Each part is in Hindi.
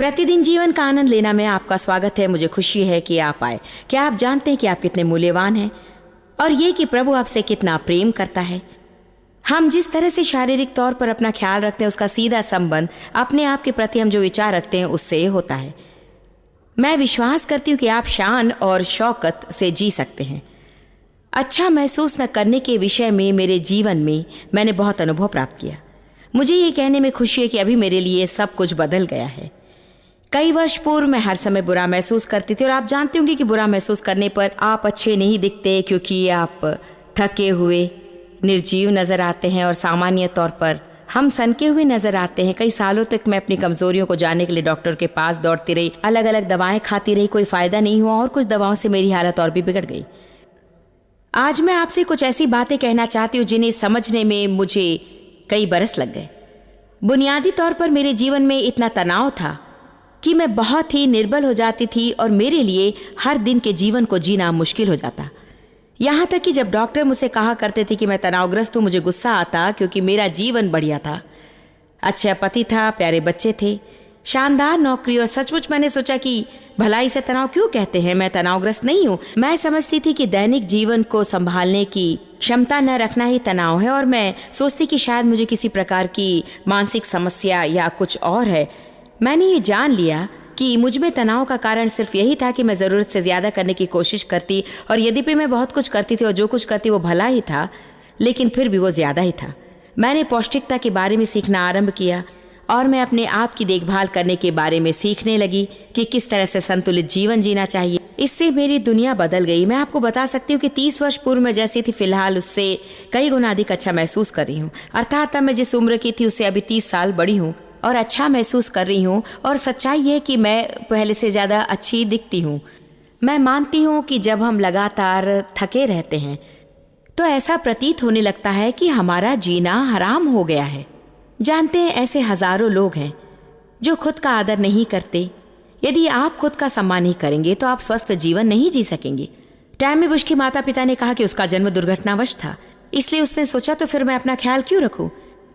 प्रतिदिन जीवन का आनंद लेना में आपका स्वागत है। मुझे खुशी है कि आप आए। क्या आप जानते हैं कि आप कितने मूल्यवान हैं और ये कि प्रभु आपसे कितना प्रेम करता है। हम जिस तरह से शारीरिक तौर पर अपना ख्याल रखते हैं उसका सीधा संबंध अपने आप के प्रति हम जो विचार रखते हैं उससे होता है। मैं विश्वास करती हूँ कि आप शान और शौकत से जी सकते हैं। अच्छा महसूस न करने के विषय में मेरे जीवन में मैंने बहुत अनुभव प्राप्त किया। मुझे ये कहने में खुशी है कि अभी मेरे लिए सब कुछ बदल गया है। कई वर्ष पूर्व मैं हर समय बुरा महसूस करती थी और आप जानते होंगे कि बुरा महसूस करने पर आप अच्छे नहीं दिखते, क्योंकि आप थके हुए, निर्जीव नजर आते हैं और सामान्य तौर पर हम सनके हुए नजर आते हैं। कई सालों तक मैं अपनी कमजोरियों को जानने के लिए डॉक्टर के पास दौड़ती रही, अलग अलग दवाएं खाती रही, कोई फायदा नहीं हुआ और कुछ दवाओं से मेरी हालत और भी बिगड़ गई। आज मैं आपसे कुछ ऐसी बातें कहना चाहती हूँ जिन्हें समझने में मुझे कई बरस लग गए। बुनियादी तौर पर मेरे जीवन में इतना तनाव था कि मैं बहुत ही निर्बल हो जाती थी और मेरे लिए हर दिन के जीवन को जीना मुश्किल हो जाता। यहाँ तक कि जब डॉक्टर मुझसे कहा करते थे कि मैं तनावग्रस्त हूँ, मुझे गुस्सा आता, क्योंकि मेरा जीवन बढ़िया था। अच्छा पति था, प्यारे बच्चे थे, शानदार नौकरी, और सचमुच मैंने सोचा कि भला इसे तनाव क्यों कहते हैं। मैं तनावग्रस्त नहीं हूँ। मैं समझती थी कि दैनिक जीवन को संभालने की क्षमता न रखना ही तनाव है, और मैं सोचती कि शायद मुझे किसी प्रकार की मानसिक समस्या या कुछ और है। मैंने ये जान लिया कि मुझ में तनाव का कारण सिर्फ यही था कि मैं ज़रूरत से ज़्यादा करने की कोशिश करती, और यद्यपि मैं बहुत कुछ करती थी और जो कुछ करती वो भला ही था, लेकिन फिर भी वो ज़्यादा ही था। मैंने पौष्टिकता के बारे में सीखना आरंभ किया और मैं अपने आप की देखभाल करने के बारे में सीखने लगी कि किस तरह से संतुलित जीवन जीना चाहिए। इससे मेरी दुनिया बदल गई। मैं आपको बता सकती हूँ कि 30 वर्ष पूर्व मैं जैसी थी, फिलहाल उससे कई गुना अधिक अच्छा महसूस कर रही हूँ। अर्थात तब मैं जिस उम्र की थी उससे अभी 30 साल बड़ी हूँ और अच्छा महसूस कर रही हूँ। और सच्चाई ये कि मैं पहले से ज़्यादा अच्छी दिखती हूँ। मैं मानती हूँ कि जब हम लगातार थके रहते हैं तो ऐसा प्रतीत होने लगता है कि हमारा जीना हराम हो गया है। जानते हैं, ऐसे हजारों लोग हैं जो खुद का आदर नहीं करते। यदि आप खुद का सम्मान नहीं करेंगे तो आप स्वस्थ जीवन नहीं जी सकेंगे। टैमी बुश के माता पिता ने कहा कि उसका जन्म दुर्घटनावश था, इसलिए उसने सोचा तो फिर मैं अपना ख्याल क्यों रखूं।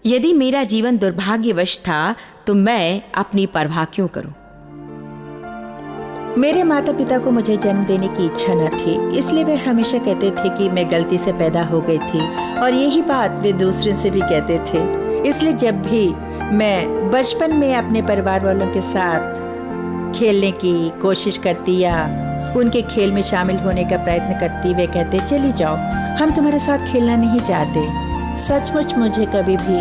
यदि मेरा जीवन दुर्भाग्यवश था तो मैं अपनी परवाह क्यों करूं। मेरे माता पिता को मुझे जन्म देने की इच्छा न थी, इसलिए वे हमेशा कहते थे कि मैं गलती से पैदा हो गई थी, और यही बात वे दूसरे से भी कहते थे। इसलिए जब भी मैं बचपन में अपने परिवार वालों के साथ खेलने की कोशिश करती या उनके खेल में शामिल होने का प्रयत्न करती, वे कहते चली जाओ, हम तुम्हारे साथ खेलना नहीं चाहते। सचमुच मुझे कभी भी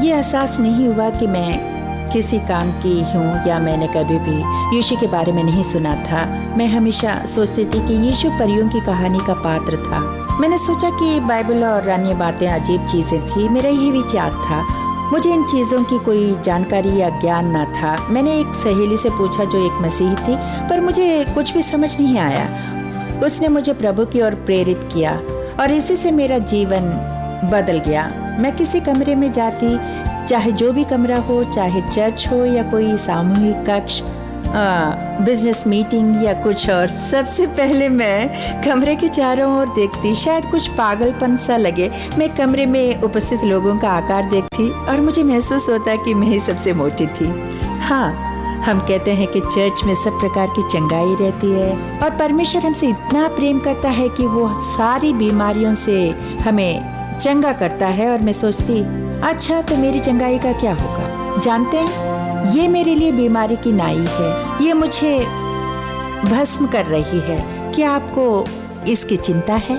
ये एहसास नहीं हुआ कि मैं किसी काम की हूँ, या मैंने कभी भी यीशु के बारे में नहीं सुना था। मैं हमेशा सोचती थी कि यीशु परियों की कहानी का पात्र था। मैंने सोचा कि बाइबल और अन्य बातें अजीब चीज़ें थी। मेरा यही विचार था। मुझे इन चीज़ों की कोई जानकारी या ज्ञान ना था। मैंने एक सहेली से पूछा जो एक मसीही थी, पर मुझे कुछ भी समझ नहीं आया। उसने मुझे प्रभु की ओर प्रेरित किया और इसी से मेरा जीवन बदल गया। मैं किसी कमरे में जाती, चाहे जो भी कमरा हो, चाहे चर्च हो या कोई सामूहिक कक्ष, बिजनेस मीटिंग या कुछ और, सबसे पहले मैं कमरे के चारों ओर देखती। शायद कुछ पागलपन सा लगे, मैं कमरे में उपस्थित लोगों का आकार देखती और मुझे महसूस होता कि मैं ही सबसे मोटी थी। हाँ, हम कहते हैं कि चर्च में सब प्रकार की चंगाई रहती है और परमेश्वर हमसे इतना प्रेम करता है कि वो सारी बीमारियों से हमें चंगा करता है। और मैं सोचती, अच्छा तो मेरी चंगाई का क्या होगा। जानते हैं, ये मेरे लिए बीमारी की नाई है। ये मुझे भस्म कर रही है। क्या आपको इसकी चिंता है?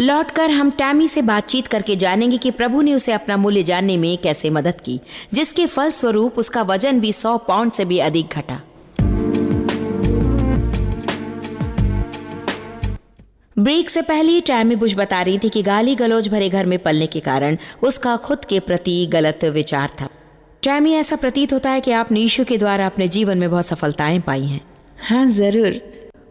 लौटकर हम टैमी से बातचीत करके जानेंगे कि प्रभु ने उसे अपना मूल्य जानने में कैसे मदद की, जिसके फलस्वरूप उसका वजन भी 100 पाउंड से भी अधिक घटा। ब्रेक से पहले टैमी बुश बता रही थी कि गाली गलौज भरे घर में पलने के कारण उसका खुद के प्रति गलत विचार था। टैमी, ऐसा प्रतीत होता है कि आपने यीशु के द्वारा अपने जीवन में बहुत सफलताएं पाई हैं। हाँ जरूर।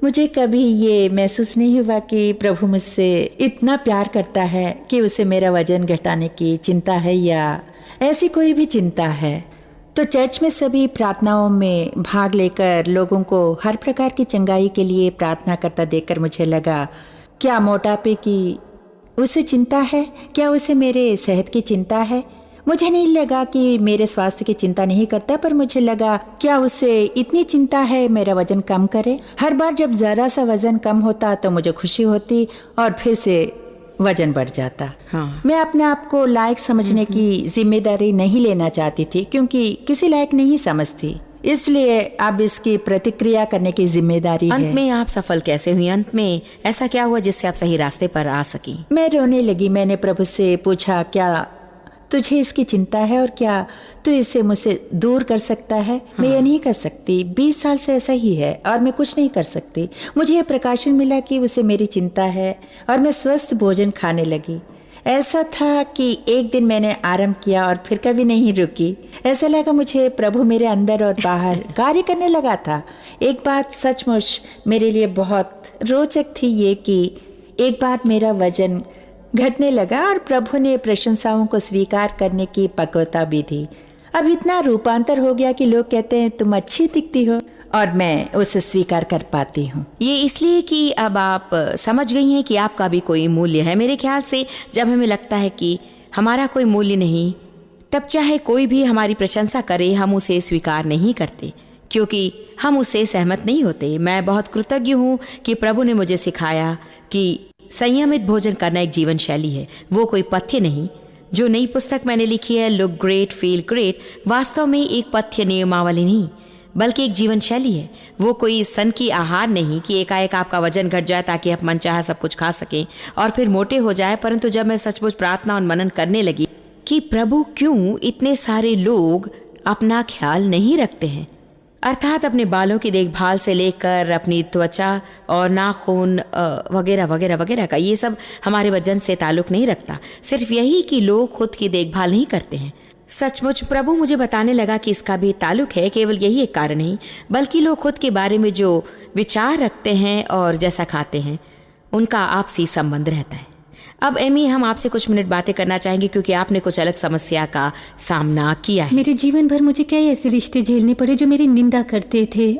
मुझे कभी ये महसूस नहीं हुआ कि प्रभु मुझसे इतना प्यार करता है कि उसे मेरा वजन घटाने की चिंता है या ऐसी कोई भी चिंता है। तो चर्च में सभी प्रार्थनाओं में भाग लेकर लोगों को हर प्रकार की चंगाई के लिए प्रार्थना करता देखकर मुझे लगा, क्या मोटापे की उसे चिंता है? क्या उसे मेरे सेहत की चिंता है? मुझे नहीं लगा कि मेरे स्वास्थ्य की चिंता नहीं करता, पर मुझे लगा क्या उसे इतनी चिंता है मेरा वजन कम करे। हर बार जब जरा सा वजन कम होता तो मुझे खुशी होती और फिर से वजन बढ़ जाता। हाँ। मैं अपने आप को लायक समझने की जिम्मेदारी नहीं लेना चाहती थी, क्योंकि किसी लायक नहीं समझती, इसलिए अब इसकी प्रतिक्रिया करने की जिम्मेदारी है। अंत में आप सफल कैसे हुई? अंत में ऐसा क्या हुआ जिससे आप सही रास्ते पर आ सकी? मैं रोने लगी। मैंने प्रभु से पूछा, क्या तुझे इसकी चिंता है और क्या तू इसे मुझसे दूर कर सकता है? मैं ये नहीं कर सकती, 20 साल से ऐसा ही है और मैं कुछ नहीं कर सकती। मुझे ये प्रकाशन मिला कि उसे मेरी चिंता है और मैं स्वस्थ भोजन खाने लगी। ऐसा था कि एक दिन मैंने आरंभ किया और फिर कभी नहीं रुकी। ऐसा लगा मुझे प्रभु मेरे अंदर और बाहर कार्य करने लगा था। एक बात सचमुच मेरे लिए बहुत रोचक थी, ये कि एक बार मेरा वजन घटने लगा और प्रभु ने प्रशंसाओं को स्वीकार करने की पक्वता भी दी। अब इतना रूपांतर हो गया कि लोग कहते हैं तुम अच्छी दिखती हो और मैं उसे स्वीकार कर पाती हूँ। ये इसलिए कि अब आप समझ गई हैं कि आपका भी कोई मूल्य है। मेरे ख्याल से जब हमें लगता है कि हमारा कोई मूल्य नहीं, तब चाहे कोई भी हमारी प्रशंसा करे, हम उसे स्वीकार नहीं करते क्योंकि हम उससे सहमत नहीं होते। मैं बहुत कृतज्ञ हूँ कि प्रभु ने मुझे सिखाया कि संयमित भोजन करना एक जीवन शैली है, वो कोई पथ्य नहीं। जो नई पुस्तक मैंने लिखी है, लुक ग्रेट फील ग्रेट, वास्तव में एक पथ्य नियमावली नहीं बल्कि एक जीवन शैली है। वो कोई सन की आहार नहीं कि एकाएक आपका वजन घट जाए ताकि आप मनचाहा सब कुछ खा सकें और फिर मोटे हो जाए। परंतु जब मैं सचमुच प्रार्थना और मनन करने लगी कि प्रभु क्यों इतने सारे लोग अपना ख्याल नहीं रखते हैं, अर्थात अपने बालों की देखभाल से लेकर अपनी त्वचा और नाखून वगैरह वगैरह वगैरह का, ये सब हमारे वजन से ताल्लुक नहीं रखता। सिर्फ यही कि लोग खुद की देखभाल नहीं करते हैं। सचमुच प्रभु मुझे बताने लगा कि इसका भी ताल्लुक है। केवल यही एक कारण नहीं बल्कि लोग खुद के बारे में जो विचार रखते हैं और जैसा खाते हैं उनका आपसी संबंध रहता है। अब एमी, हम आपसे कुछ मिनट बातें करना चाहेंगे क्योंकि आपने कुछ अलग समस्या का सामना किया है। मेरे जीवन भर मुझे कई ऐसे रिश्ते झेलने पड़े जो मेरी निंदा करते थे।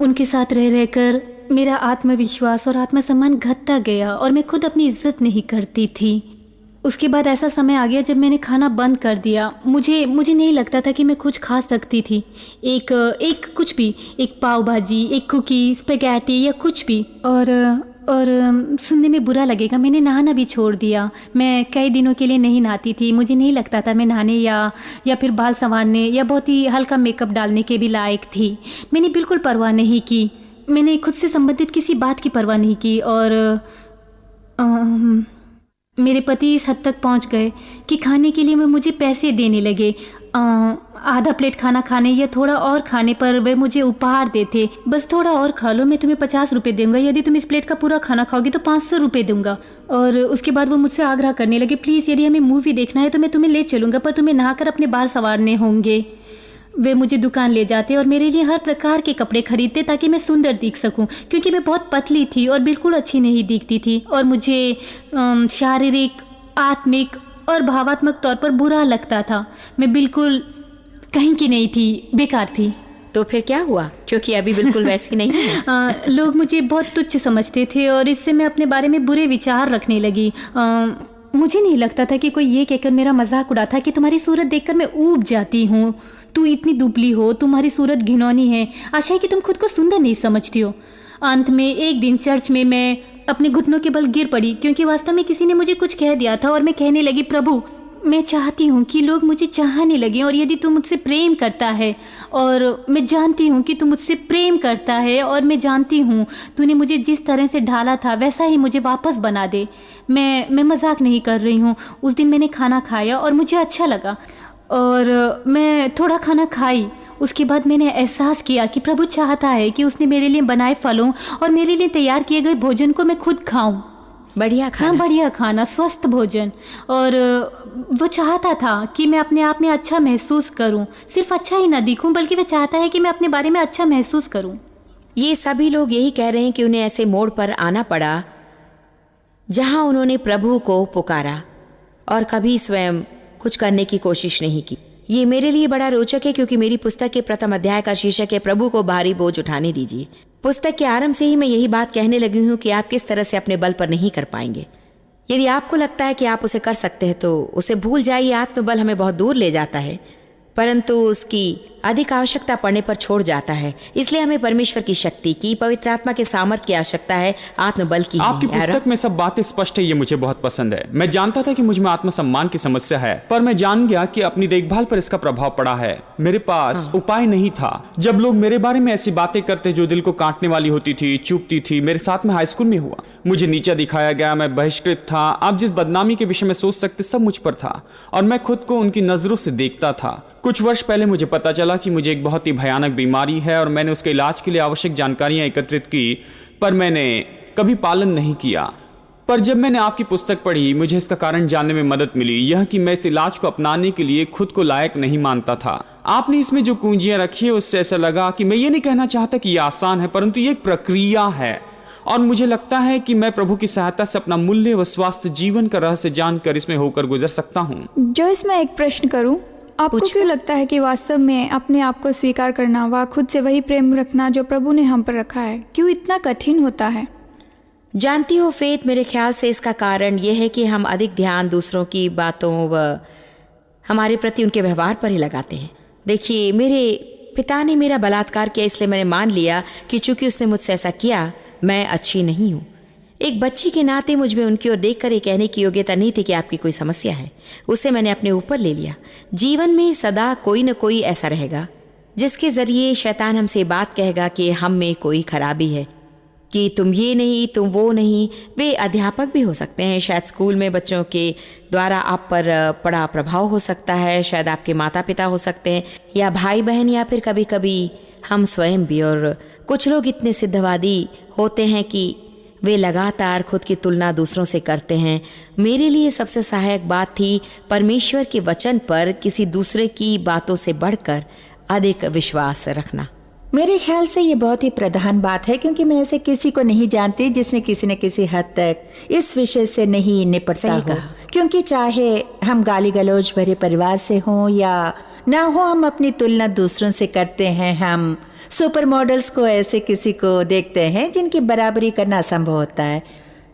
उनके साथ रह रहकर मेरा आत्मविश्वास और आत्मसम्मान घटता गया और मैं खुद अपनी इज्जत नहीं करती थी। उसके बाद ऐसा समय आ गया जब मैंने खाना बंद कर दिया। मुझे नहीं लगता था कि मैं कुछ खा सकती थी। एक कुछ भी, एक पाव भाजी, एक कुकी, स्पेगेटी या कुछ भी। और सुनने में बुरा लगेगा, मैंने नहाना भी छोड़ दिया। मैं कई दिनों के लिए नहीं नहाती थी। मुझे नहीं लगता था मैं नहाने या फिर बाल संवारने या बहुत ही हल्का मेकअप डालने के भी लायक थी। मैंने बिल्कुल परवाह नहीं की। मैंने खुद से संबंधित किसी बात की परवाह नहीं की। और मेरे पति इस हद तक पहुंच गए कि खाने के लिए वे मुझे पैसे देने लगे। आधा प्लेट खाना खाने या थोड़ा और खाने पर वे मुझे उपहार देते। बस थोड़ा और खा लो, मैं तुम्हें 50 रुपये दूंगा। यदि तुम इस प्लेट का पूरा खाना खाओगी तो 500 रुपये दूंगा। और उसके बाद वो मुझसे आग्रह करने लगे, प्लीज़ यदि हमें मूवी देखना है तो मैं तुम्हें ले चलूँगा, पर तुम्हें नहाकर अपने बाल संवारने होंगे। वे मुझे दुकान ले जाते और मेरे लिए हर प्रकार के कपड़े खरीदते ताकि मैं सुंदर दिख सकूं, क्योंकि मैं बहुत पतली थी और बिल्कुल अच्छी नहीं दिखती थी। और मुझे शारीरिक, आत्मिक और भावात्मक तौर पर बुरा लगता था। मैं बिल्कुल कहीं की नहीं थी, बेकार थी। तो फिर क्या हुआ? क्योंकि अभी बिल्कुल वैसी नहीं है। लोग मुझे बहुत तुच्छ समझते थे और इससे मैं अपने बारे में बुरे विचार रखने लगी। मुझे नहीं लगता था कि कोई ये कहकर मेरा मजाक उड़ाता कि तुम्हारी सूरत देखकर मैं ऊब जाती हूँ, तू इतनी दुबली हो, तुम्हारी सूरत घिनौनी है, आशा है कि तुम खुद को सुंदर नहीं समझती हो। अंत में एक दिन चर्च में मैं अपने घुटनों के बल गिर पड़ी, क्योंकि वास्तव में किसी ने मुझे कुछ कह दिया था। और मैं कहने लगी, प्रभु मैं चाहती हूँ कि लोग मुझे चाहने लगें, और यदि तू मुझसे प्रेम करता है, और मैं जानती हूँ कि तू मुझसे प्रेम करता है, और मैं जानती हूँ तूने मुझे जिस तरह से ढाला था वैसा ही मुझे वापस बना दे। मैं मजाक नहीं कर रही हूँ। उस दिन मैंने खाना खाया और मुझे अच्छा लगा और मैं थोड़ा खाना खाई। उसके बाद मैंने एहसास किया कि प्रभु चाहता है कि उसने मेरे लिए बनाए फलों और मेरे लिए तैयार किए गए भोजन को मैं खुद खाऊं। बढ़िया खाना। हाँ, बढ़िया खाना, स्वस्थ भोजन। और वो चाहता था कि मैं अपने आप में अच्छा महसूस करूं, सिर्फ अच्छा ही ना दिखूं, बल्कि वह चाहता है कि मैं अपने बारे में अच्छा महसूस करूं। ये सभी लोग यही कह रहे हैं कि उन्हें ऐसे मोड़ पर आना पड़ा जहां उन्होंने प्रभु को पुकारा और कभी स्वयं कुछ करने की कोशिश नहीं की। ये मेरे लिए बड़ा रोचक है क्योंकि मेरी पुस्तक के प्रथम अध्याय का शीर्षक है प्रभु को भारी बोझ उठाने दीजिए। पुस्तक के आरंभ से ही मैं यही बात कहने लगी हूँ कि आप किस तरह से अपने बल पर नहीं कर पाएंगे। यदि आपको लगता है कि आप उसे कर सकते हैं तो उसे भूल जाइए। आत्मबल हमें बहुत दूर ले जाता है, परंतु उसकी अधिक आवश्यकता पड़ने पर छोड़ जाता है। इसलिए हमें परमेश्वर की शक्ति की, पवित्र आत्मा के सामर्थ्य की आवश्यकता है, आत्मबल की। आपकी पुस्तक में सब बातें स्पष्ट है, ये मुझे बहुत पसंद है। मैं जानता था कि मुझ में आत्मसम्मान की समस्या है, पर मैं जान गया कि अपनी देखभाल पर इसका प्रभाव पड़ा है। मेरे पास उपाय नहीं था। जब लोग मेरे बारे में ऐसी बातें करते जो दिल को काटने वाली होती थी, चुभती थी, मेरे साथ में हाई स्कूल में हुआ। मुझे नीचा दिखाया गया, मैं बहिष्कृत था। आप जिस बदनामी के विषय में सोच सकते सब मुझ पर था और मैं खुद को उनकी नजरों से देखता था। कुछ वर्ष पहले मुझे पता चला कि मुझे एक बहुत ही भयानक बीमारी है और मैंने उसके इलाज के लिए आवश्यक जानकारियां एकत्रित की, पर मैंने कभी पालन नहीं किया। पर जब मैंने आपकी पुस्तक पढ़ी, मुझे इसका कारण जानने में मदद मिली, यह कि मैं इस इलाज को अपनाने के लिए खुद को लायक नहीं मानता था। आपने इसमें जो कुंजियां रखी है उससे ऐसा लगा कि मैं ये नहीं कहना चाहता कि यह आसान है, परंतु ये एक प्रक्रिया है और मुझे लगता है कि मैं प्रभु की सहायता से अपना मूल्य व स्वास्थ्य जीवन का रहस्य जानकर इसमें होकर गुजर सकता हूँ। जो इसमें एक प्रश्न करूं, आपको क्यों लगता है कि वास्तव में अपने आप को स्वीकार करना व खुद से वही प्रेम रखना जो प्रभु ने हम पर रखा है, क्यों इतना कठिन होता है? जानती हो फेथ, मेरे ख्याल से इसका कारण यह है कि हम अधिक ध्यान दूसरों की बातों व हमारे प्रति उनके व्यवहार पर ही लगाते हैं। देखिए, मेरे पिता ने मेरा बलात्कार किया, इसलिए मैंने मान लिया कि चूंकि उसने मुझसे ऐसा किया, मैं अच्छी नहीं हूँ। एक बच्ची के नाते मुझ में उनकी ओर देखकर ये कहने की योग्यता नहीं थी कि आपकी कोई समस्या है। उसे मैंने अपने ऊपर ले लिया। जीवन में सदा कोई न कोई ऐसा रहेगा जिसके जरिए शैतान हमसे बात कहेगा कि हम में कोई खराबी है, कि तुम ये नहीं, तुम वो नहीं। वे अध्यापक भी हो सकते हैं, शायद स्कूल में बच्चों के द्वारा आप पर पड़ा प्रभाव हो सकता है, शायद आपके माता पिता हो सकते हैं, या भाई बहन, या फिर कभी कभी हम स्वयं भी। और कुछ लोग इतने सिद्धवादी होते हैं कि वे लगातार खुद की तुलना दूसरों से करते हैं। मेरे लिए सबसे सहायक बात थी परमेश्वर के वचन पर किसी दूसरे की बातों से बढ़कर अधिक विश्वास रखना। मेरे ख्याल से ये बहुत ही प्रधान बात है, क्योंकि मैं ऐसे किसी को नहीं जानती जिसने किसी न किसी हद तक इस विषय से नहीं निपटता हो। क्योंकि चाहे हम गाली गलौज भरे परिवार से हों या ना हो, हम अपनी तुलना दूसरों से करते हैं। हम सुपर मॉडल्स को ऐसे किसी को देखते हैं जिनकी बराबरी करना असंभव होता है।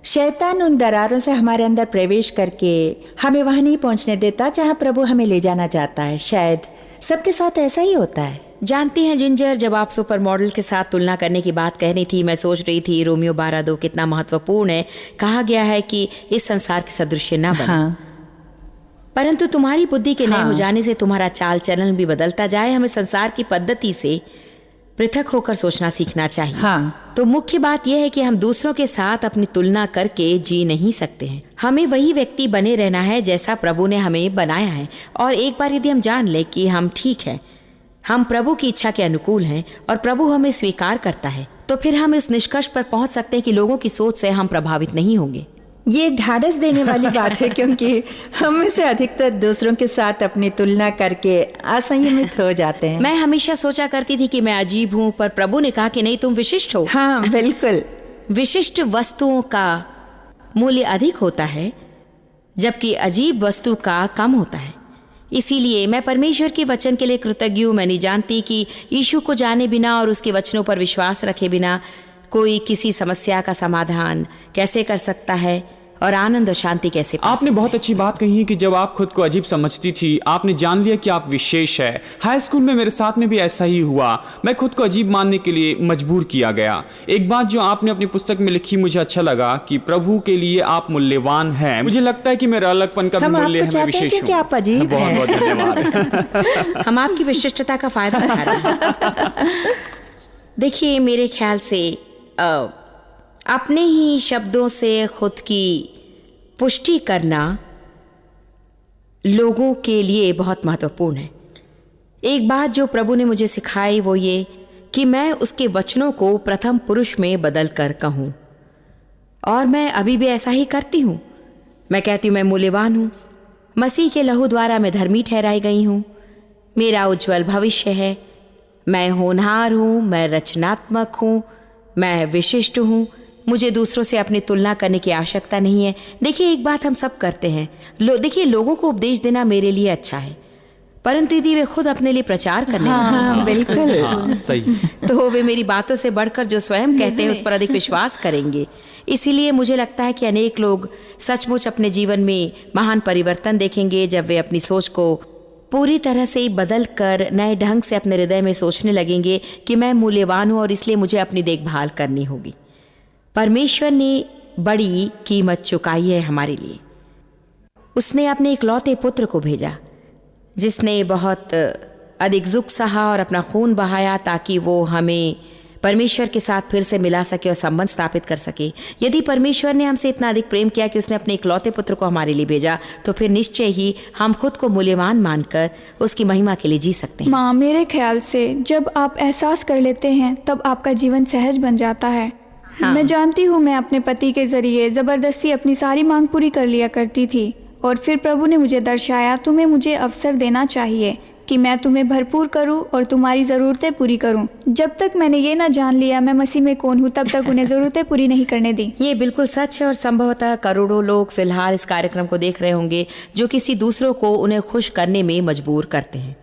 शैतान उन दरारों से हमारे अंदर प्रवेश करके हमें वहाँ नहीं पहुँचने देता जहाँ प्रभु हमें ले जाना चाहता है। शायद सबके साथ ऐसा ही होता है। जानती हैं जिंजर, जब आप सुपर मॉडल के साथ तुलना करने की बात कह रही थी, मैं सोच रही थी रोमियो 12:2 कितना महत्वपूर्ण है। कहा गया है कि इस संसार के सदृश्य ना बने, परंतु तुम्हारी बुद्धि के नए हो जाने से तुम्हारा चाल चलन भी बदलता जाए। हमें संसार की पद्धति से पृथक होकर सोचना सीखना चाहिए। तो मुख्य बात यह है कि हम दूसरों के साथ अपनी तुलना करके जी नहीं सकते हैं। हमें वही व्यक्ति बने रहना है जैसा प्रभु ने हमें बनाया है। और एक बार यदि हम जान लें कि हम ठीक हैं, हम प्रभु की इच्छा के अनुकूल हैं और प्रभु हमें स्वीकार करता है, तो फिर हम इस निष्कर्ष पर पहुंच सकते हैं कि लोगों की सोच से हम प्रभावित नहीं होंगे। ये ढाढ़स देने वाली बात है, क्योंकि हम में से अधिकतर दूसरों के साथ अपनी तुलना करके असंयमित हो जाते हैं। मैं हमेशा सोचा करती थी कि मैं अजीब हूँ, पर प्रभु ने कहा कि नहीं, तुम विशिष्ट हो। हाँ, बिल्कुल। विशिष्ट वस्तुओं का मूल्य अधिक होता है, जबकि अजीब वस्तु का कम होता है। इसीलिए मैं परमेश्वर के वचन के लिए कृतज्ञ हूँ। मैं नहीं जानती कि यीशु को जाने बिना और उसके वचनों पर विश्वास रखे बिना कोई किसी समस्या का समाधान कैसे कर सकता है और आनंद और शांति कैसे पा आपने बहुत अच्छी बात कही है कि जब आप खुद को अजीब समझती थी, आपने जान लिया कि आप विशेष है। हाई स्कूल में मेरे साथ में भी ऐसा ही हुआ। मैं खुद को अजीब मानने के लिए मजबूर किया गया। एक बात जो आपने अपनी पुस्तक में लिखी, मुझे अच्छा लगा कि प्रभु के लिए आप मूल्यवान हैं। मुझे लगता है कि मेरा अलगपन का भी मूल्य है, मैं विशेष हूँ। आप अजीब हैं। बहुत धन्यवाद। हम आपकी विशिष्टता का फायदा उठा रहे हैं। देखिए, मेरे ख्याल से अपने ही शब्दों से खुद की पुष्टि करना लोगों के लिए बहुत महत्वपूर्ण है। एक बात जो प्रभु ने मुझे सिखाई वो ये कि मैं उसके वचनों को प्रथम पुरुष में बदल कर कहूँ, और मैं अभी भी ऐसा ही करती हूँ। मैं कहती हूँ मैं मूल्यवान हूँ, मसीह के लहू द्वारा मैं धर्मी ठहराई गई हूँ, मेरा उज्जवल भविष्य है, मैं होनहार हूँ, मैं रचनात्मक हूँ, मैं विशिष्ट हूँ, मुझे दूसरों से अपनी तुलना करने की आवश्यकता नहीं है। देखिए, एक बात हम सब करते हैं। देखिए, लोगों को उपदेश देना मेरे लिए अच्छा है, परंतु यदि वे खुद अपने लिए प्रचार करने लगें, हाँ बिल्कुल। हाँ सही। तो वे मेरी बातों से बढ़कर जो स्वयं कहते हैं उस पर अधिक विश्वास करेंगे। इसीलिए मुझे लगता है कि अनेक लोग सचमुच अपने जीवन में महान परिवर्तन देखेंगे जब वे अपनी सोच को पूरी तरह से बदल कर नए ढंग से अपने हृदय में सोचने लगेंगे कि मैं मूल्यवान हूँ और इसलिए मुझे अपनी देखभाल करनी होगी। परमेश्वर ने बड़ी कीमत चुकाई है हमारे लिए। उसने अपने इकलौते पुत्र को भेजा जिसने बहुत अधिक दुख सहा और अपना खून बहाया ताकि वो हमें परमेश्वर के साथ फिर से मिला सके और संबंध स्थापित कर सके। यदि परमेश्वर ने हमसे इतना अधिक प्रेम किया कि उसने अपने इकलौते पुत्र को हमारे लिए भेजा, तो फिर निश्चय ही हम खुद को मूल्यवान मानकर उसकी महिमा के लिए जी सकते हैं। माँ, मेरे ख्याल से जब आप एहसास कर लेते हैं तब आपका जीवन सहज बन जाता है। मैं जानती हूँ, मैं अपने पति के जरिए जबरदस्ती अपनी सारी मांग पूरी कर लिया करती थी और फिर प्रभु ने मुझे दर्शाया, तुम्हें मुझे अवसर देना चाहिए कि मैं तुम्हें भरपूर करूं और तुम्हारी ज़रूरतें पूरी करूं। जब तक मैंने ये ना जान लिया मैं मसीह में कौन हूं, तब तक उन्हें ज़रूरतें पूरी नहीं करने दी। ये बिल्कुल सच है और संभवतः करोड़ों लोग फिलहाल इस कार्यक्रम को देख रहे होंगे जो किसी दूसरों को उन्हें खुश करने में मजबूर करते हैं।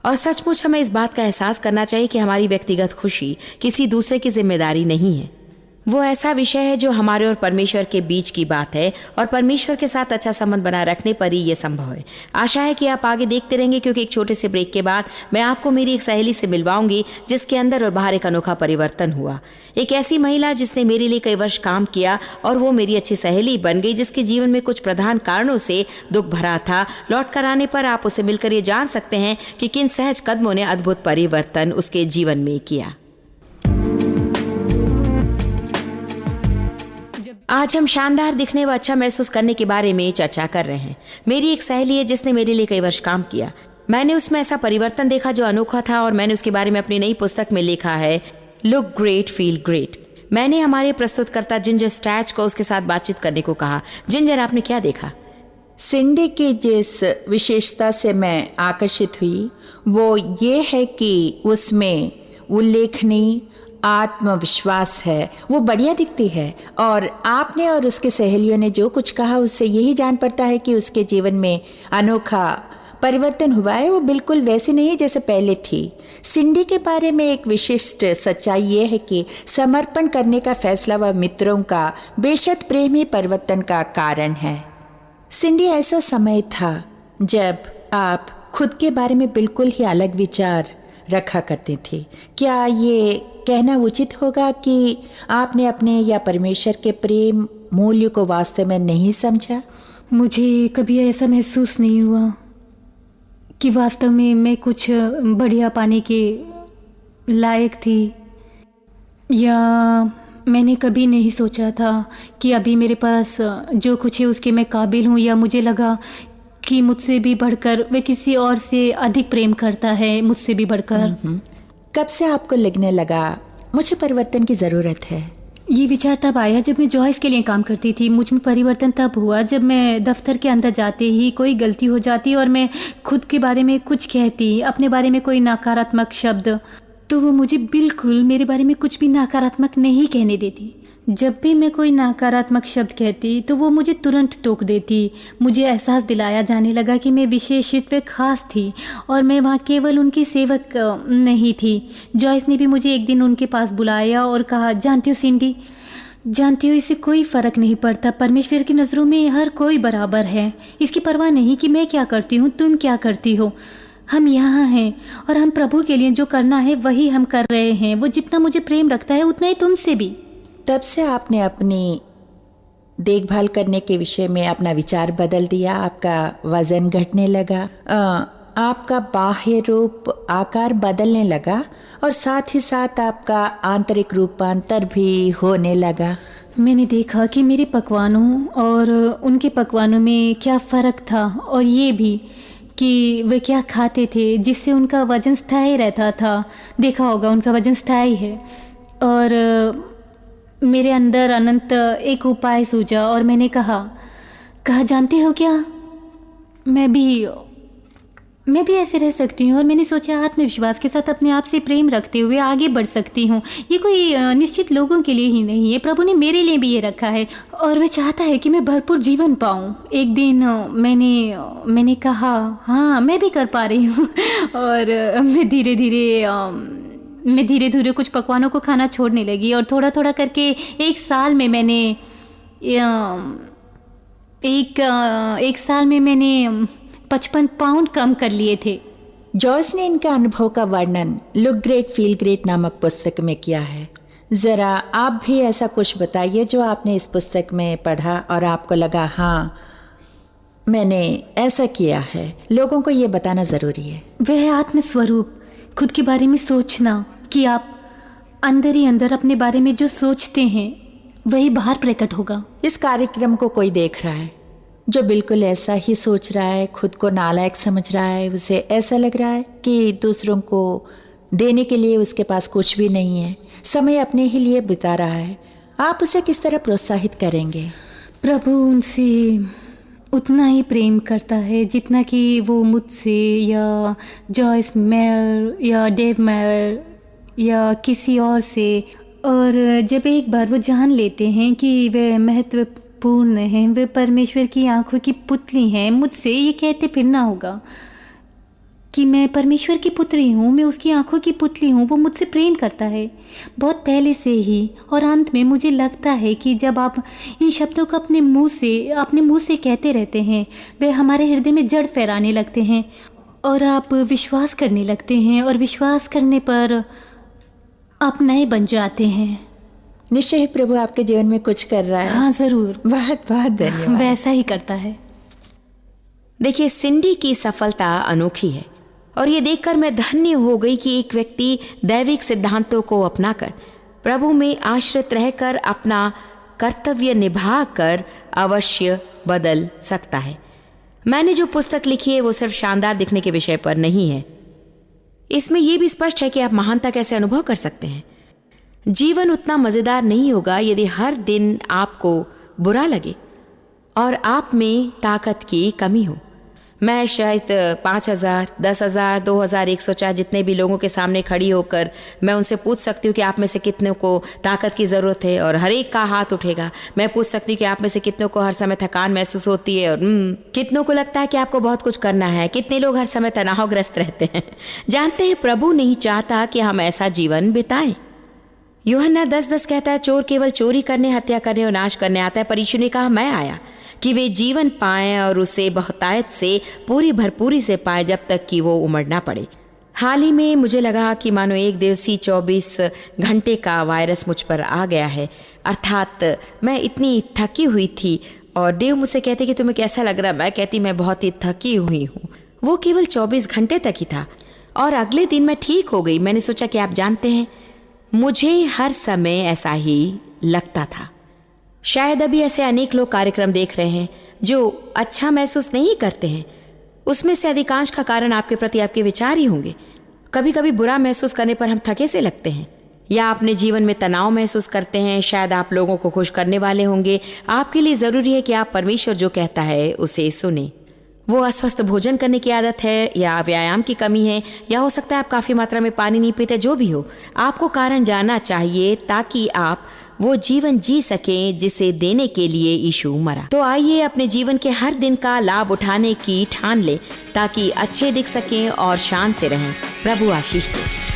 और सचमुच हमें इस बात का एहसास करना चाहिए कि हमारी व्यक्तिगत खुशी किसी दूसरे की जिम्मेदारी नहीं है। वो ऐसा विषय है जो हमारे और परमेश्वर के बीच की बात है और परमेश्वर के साथ अच्छा संबंध बनाए रखने पर ही ये संभव है। आशा है कि आप आगे देखते रहेंगे क्योंकि एक छोटे से ब्रेक के बाद मैं आपको मेरी एक सहेली से मिलवाऊंगी जिसके अंदर और बाहर एक अनोखा परिवर्तन हुआ। एक ऐसी महिला जिसने मेरे लिए कई वर्ष काम किया और वो मेरी अच्छी सहेली बन गई, जिसके जीवन में कुछ प्रधान कारणों से दुख भरा था। लौट कर आने पर आप उसे मिलकर ये जान सकते हैं कि किन सहज कदमों ने अद्भुत परिवर्तन उसके जीवन में किया। आज हम शानदार दिखने व अच्छा महसूस करने के बारे में चर्चा कर रहे हैं। मेरी एक सहेली है जिसने मेरे लिए कई वर्ष काम किया। मैंने उसमें ऐसा परिवर्तन देखा जो अनोखा था और मैंने उसके बारे में अपनी नई पुस्तक में लिखा है, लुक ग्रेट फील ग्रेट। मैंने हमारे प्रस्तुतकर्ता जिंजर स्टैच को उसके साथ बातचीत करने को कहा। जिंजर, आपने क्या देखा? सिंडी की जिस विशेषता से मैं आकर्षित हुई वो ये है कि उसमें उल्लेखनीय आत्मविश्वास है। वो बढ़िया दिखती है और आपने और उसके सहेलियों ने जो कुछ कहा उससे यही जान पड़ता है कि उसके जीवन में अनोखा परिवर्तन हुआ है। वो बिल्कुल वैसी नहीं जैसे पहले थी। सिंडी के बारे में एक विशिष्ट सच्चाई ये है कि समर्पण करने का फैसला व मित्रों का बेशर्त प्रेम ही परिवर्तन का कारण है। सिंडी, ऐसा समय था जब आप खुद के बारे में बिल्कुल ही अलग विचार रखा करते थे। क्या ये कहना उचित होगा कि आपने अपने या परमेश्वर के प्रेम मूल्य को वास्तव में नहीं समझा? मुझे कभी ऐसा महसूस नहीं हुआ कि वास्तव में मैं कुछ बढ़िया पाने के लायक थी, या मैंने कभी नहीं सोचा था कि अभी मेरे पास जो कुछ है उसके मैं काबिल हूँ, या मुझे लगा कि मुझसे भी बढ़कर वह किसी और से अधिक प्रेम करता है, मुझसे भी बढ़कर। कब से आपको लगने लगा मुझे परिवर्तन की ज़रूरत है? ये विचार तब आया जब मैं जॉयस के लिए काम करती थी। मुझ में परिवर्तन तब हुआ जब मैं दफ्तर के अंदर जाते ही कोई गलती हो जाती और मैं खुद के बारे में कुछ कहती, अपने बारे में कोई नकारात्मक शब्द, तो वो मुझे बिल्कुल मेरे बारे में कुछ भी नकारात्मक नहीं कहने देती। जब भी मैं कोई नकारात्मक शब्द कहती तो वो मुझे तुरंत टोक देती। मुझे एहसास दिलाया जाने लगा कि मैं विशेषित व खास थी और मैं वहाँ केवल उनकी सेवक नहीं थी। जॉयस ने भी मुझे एक दिन उनके पास बुलाया और कहा, जानती हो सिंडी, जानती हो इससे कोई फ़र्क नहीं पड़ता। परमेश्वर की नज़रों में हर कोई बराबर है। इसकी परवाह नहीं कि मैं क्या करती हूँ, तुम क्या करती हो। हम यहाँ हैं और हम प्रभु के लिए जो करना है वही हम कर रहे हैं। वो जितना मुझे प्रेम रखता है उतना ही तुमसे भी। तब से आपने अपनी देखभाल करने के विषय में अपना विचार बदल दिया। आपका वजन घटने लगा, आपका बाह्य रूप आकार बदलने लगा और साथ ही साथ आपका आंतरिक रूपांतर भी होने लगा। मैंने देखा कि मेरे पकवानों और उनके पकवानों में क्या फ़र्क था, और ये भी कि वे क्या खाते थे जिससे उनका वजन स्थायी रहता था। देखा होगा उनका वजन स्थायी है। और मेरे अंदर अनंत एक उपाय सूझा और मैंने कहा जानते हो क्या, मैं भी मैं भी ऐसे रह सकती हूँ और मैंने सोचा आत्मविश्वास के साथ अपने आप से प्रेम रखते हुए आगे बढ़ सकती हूँ। ये कोई निश्चित लोगों के लिए ही नहीं है, प्रभु ने मेरे लिए भी ये रखा है और वह चाहता है कि मैं भरपूर जीवन पाऊँ। एक दिन मैंने कहा हाँ मैं भी कर पा रही हूँ और मैं धीरे धीरे कुछ पकवानों को खाना छोड़ने लगी और थोड़ा थोड़ा करके एक साल में मैंने 55 पाउंड कम कर लिए थे। जॉयस ने इनका अनुभव का वर्णन लुक ग्रेट फील ग्रेट नामक पुस्तक में किया है। ज़रा आप भी ऐसा कुछ बताइए जो आपने इस पुस्तक में पढ़ा और आपको लगा हाँ मैंने ऐसा किया है। लोगों को ये बताना ज़रूरी है। वह आत्मस्वरूप, खुद के बारे में सोचना कि आप अंदर ही अंदर अपने बारे में जो सोचते हैं वही बाहर प्रकट होगा। इस कार्यक्रम को कोई देख रहा है जो बिल्कुल ऐसा ही सोच रहा है, खुद को नालायक समझ रहा है, उसे ऐसा लग रहा है कि दूसरों को देने के लिए उसके पास कुछ भी नहीं है, समय अपने ही लिए बिता रहा है, आप उसे किस तरह प्रोत्साहित करेंगे? प्रभु उनसे उतना ही प्रेम करता है जितना कि वो मुझसे या जॉयस मेयर या डेव मेयर या किसी और से। और जब एक बार वो जान लेते हैं कि वे महत्वपूर्ण हैं, वे परमेश्वर की आंखों की पुतली हैं, मुझसे ये कहते फिरना होगा कि मैं परमेश्वर की पुत्री हूँ, मैं उसकी आंखों की पुतली हूँ, वो मुझसे प्रेम करता है बहुत पहले से ही। और अंत में मुझे लगता है कि जब आप इन शब्दों को अपने मुंह से कहते रहते हैं, वे हमारे हृदय में जड़ फहराने लगते हैं और आप विश्वास करने लगते हैं और विश्वास करने पर आप नए बन जाते हैं। निश्चय ही प्रभु आपके जीवन में कुछ कर रहा है। हाँ ज़रूर, बहुत बहुत धन्यवाद। वैसा ही करता है। देखिए, सिंडी की सफलता अनोखी है और ये देखकर मैं धन्य हो गई कि एक व्यक्ति दैविक सिद्धांतों को अपनाकर प्रभु में आश्रित रहकर अपना कर्तव्य निभाकर अवश्य बदल सकता है। मैंने जो पुस्तक लिखी है वो सिर्फ शानदार दिखने के विषय पर नहीं है। इसमें यह भी स्पष्ट है कि आप महानता कैसे अनुभव कर सकते हैं। जीवन उतना मज़ेदार नहीं होगा यदि हर दिन आपको बुरा लगे और आप में ताकत की कमी हो। मैं शायद 5,000, 10,000, 2,100 चाहे जितने भी लोगों के सामने खड़ी होकर मैं उनसे पूछ सकती हूँ कि आप में से कितने को ताकत की ज़रूरत है और हर एक का हाथ उठेगा। मैं पूछ सकती हूँ कि आप में से कितनों को हर समय थकान महसूस होती है और कितनों को लगता है कि आपको बहुत कुछ करना है। कितने लोग हर समय तनावग्रस्त रहते हैं। जानते हैं, प्रभु नहीं चाहता कि हम ऐसा जीवन बिताएं। यूहन्ना 10:10 कहता है, चोर केवल चोरी करने, हत्या करने और नाश करने आता है, पर यीशु ने कहा मैं आया कि वे जीवन पाएं और उसे बहुतायत से पूरी भरपूरी से पाएं जब तक कि वो उमड़ ना पड़े। हाल ही में मुझे लगा कि मानो एक दिवसीय 24 घंटे का वायरस मुझ पर आ गया है। अर्थात मैं इतनी थकी हुई थी और देव मुझसे कहते कि तुम्हें कैसा लग रहा है। मैं कहती मैं बहुत ही थकी हुई हूँ। वो केवल 24 घंटे तक ही था और अगले दिन मैं ठीक हो गई। मैंने सोचा कि आप जानते हैं, मुझे हर समय ऐसा ही लगता था। शायद अभी ऐसे अनेक लोग कार्यक्रम देख रहे हैं जो अच्छा महसूस नहीं करते हैं। उसमें से अधिकांश का कारण आपके प्रति आपके विचार ही होंगे। कभी कभी बुरा महसूस करने पर हम थके से लगते हैं या अपने जीवन में तनाव महसूस करते हैं। शायद आप लोगों को खुश करने वाले होंगे। आपके लिए ज़रूरी है कि आप परमेश्वर जो कहता है उसे सुने। वो अस्वस्थ भोजन करने की आदत है या व्यायाम की कमी है या हो सकता है आप काफ़ी मात्रा में पानी नहीं पीते। जो भी हो, आपको कारण जानना चाहिए ताकि आप वो जीवन जी सकें जिसे देने के लिए यीशु मरा। तो आइए अपने जीवन के हर दिन का लाभ उठाने की ठान ले ताकि अच्छे दिख सकें और शान से रहें। प्रभु आशीष दे।